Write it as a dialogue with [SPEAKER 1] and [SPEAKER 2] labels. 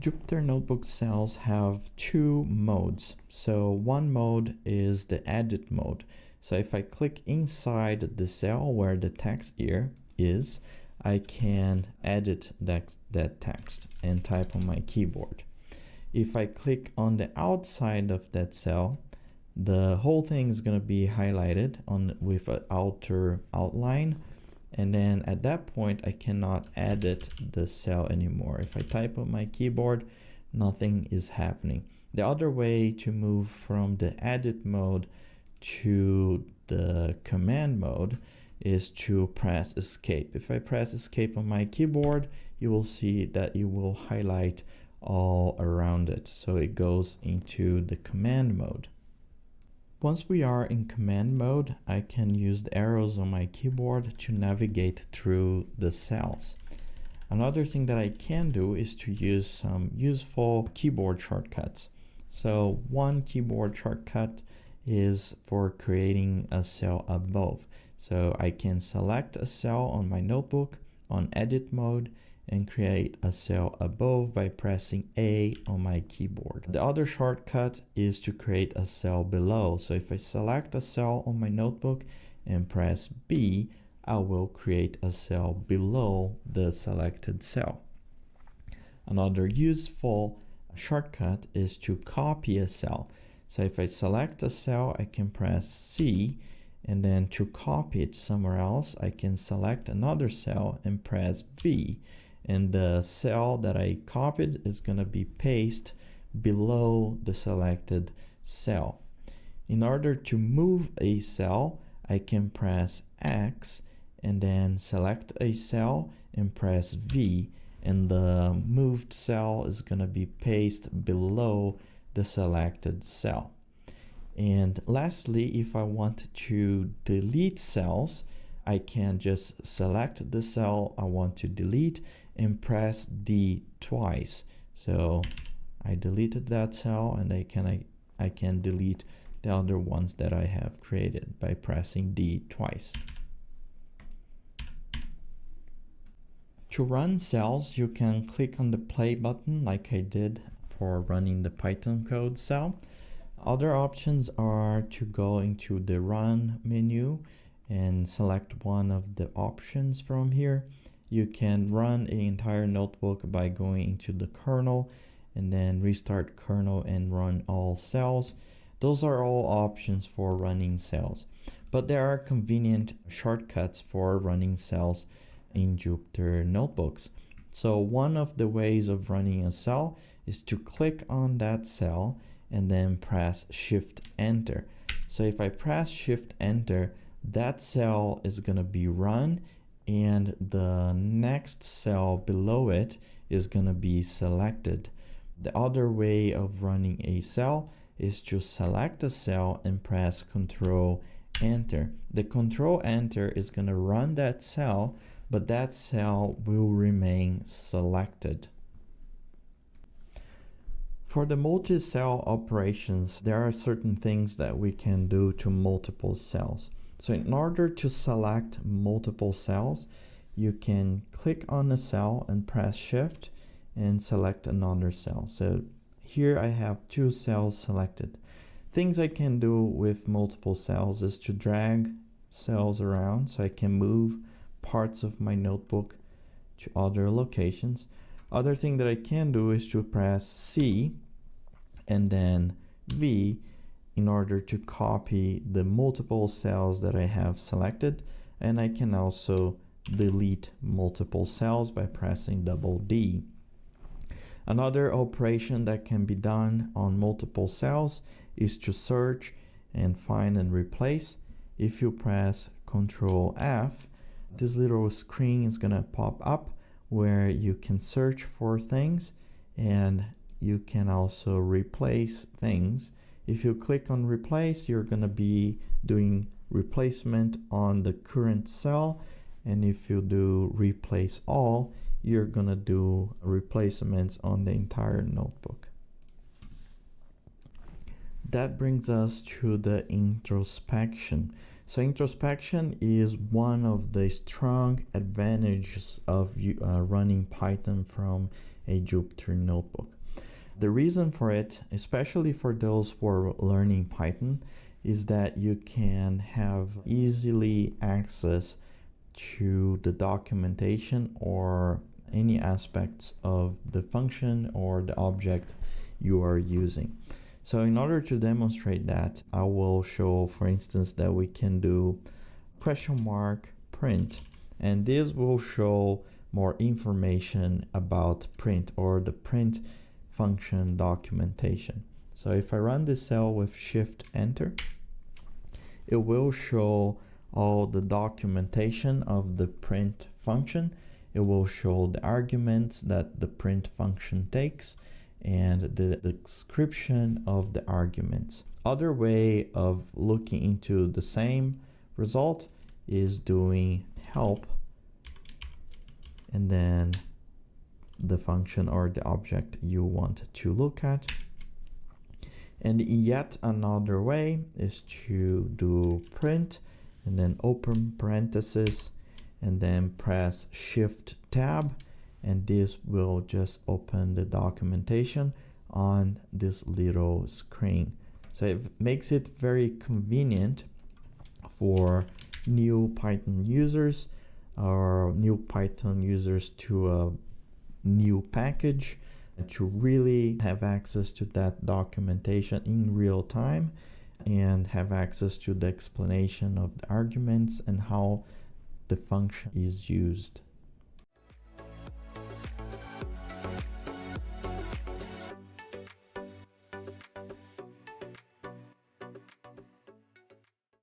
[SPEAKER 1] Jupyter Notebook cells have two modes. So one mode is the edit mode. So if I click inside the cell where the text here is, I can edit that text and type on my keyboard. If I click on the outside of that cell, the whole thing is going to be highlighted with an outer outline. And then at that point, I cannot edit the cell anymore. If I type on my keyboard, nothing is happening. The other way to move from the edit mode to the command mode is to press escape. If I press escape on my keyboard, you will see that it will highlight all around it. So it goes into the command mode. Once we are in command mode, I can use the arrows on my keyboard to navigate through the cells. Another thing that I can do is to use some useful keyboard shortcuts. So one keyboard shortcut is for creating a cell above. So I can select a cell on my notebook on edit mode and create a cell above by pressing A on my keyboard. The other shortcut is to create a cell below. So if I select a cell on my notebook and press B, I will create a cell below the selected cell. Another useful shortcut is to copy a cell. So if I select a cell, I can press C, and then to copy it somewhere else, I can select another cell and press V. And the cell that I copied is going to be pasted below the selected cell. In order to move a cell, I can press X and then select a cell and press V, and the moved cell is going to be pasted below the selected cell. And lastly, if I want to delete cells, I can just select the cell I want to delete and press D twice. So I deleted that cell, and I can delete the other ones that I have created by pressing D twice. To run cells, you can click on the play button like I did for running the Python code cell. Other options are to go into the run menu and select one of the options from here. You can run an entire notebook by going into the kernel and then restart kernel and run all cells. Those are all options for running cells, but there are convenient shortcuts for running cells in Jupyter Notebooks. So one of the ways of running a cell is to click on that cell and then press Shift Enter. So if I press Shift Enter, that cell is going to be run, and the next cell below it is going to be selected. The other way of running a cell is to select a cell and press Control Enter. The Control Enter is going to run that cell, but that cell will remain selected. For the multi-cell operations, there are certain things that we can do to multiple cells. So in order to select multiple cells, you can click on a cell and press Shift and select another cell. So here I have two cells selected. Things I can do with multiple cells is to drag cells around so I can move parts of my notebook to other locations. Other thing that I can do is to press C and then V in order to copy the multiple cells that I have selected, and I can also delete multiple cells by pressing double D. Another operation that can be done on multiple cells is to search and find and replace. If you press Control F, this little screen is going to pop up where you can search for things and you can also replace things. If you click on replace, you're going to be doing replacement on the current cell, and if you do replace all, you're going to do replacements on the entire notebook. That brings us to the introspection. So introspection is one of the strong advantages of running Python from a Jupyter notebook. The reason for it, especially for those who are learning Python, is that you can have easily access to the documentation or any aspects of the function or the object you are using. So in order to demonstrate that, I will show, for instance, that we can do $print, and this will show more information about print or the print function documentation. So if I run this cell with Shift Enter, it will show all the documentation of the print function. It will show the arguments that the print function takes and the description of the arguments. Other way of looking into the same result is doing help and then the function or the object you want to look at. And yet another way is to do print and then open parenthesis and then press Shift Tab, and this will just open the documentation on this little screen. So it makes it very convenient for new Python users or new Python users to a new package to really have access to that documentation in real time and have access to the explanation of the arguments and how the function is used.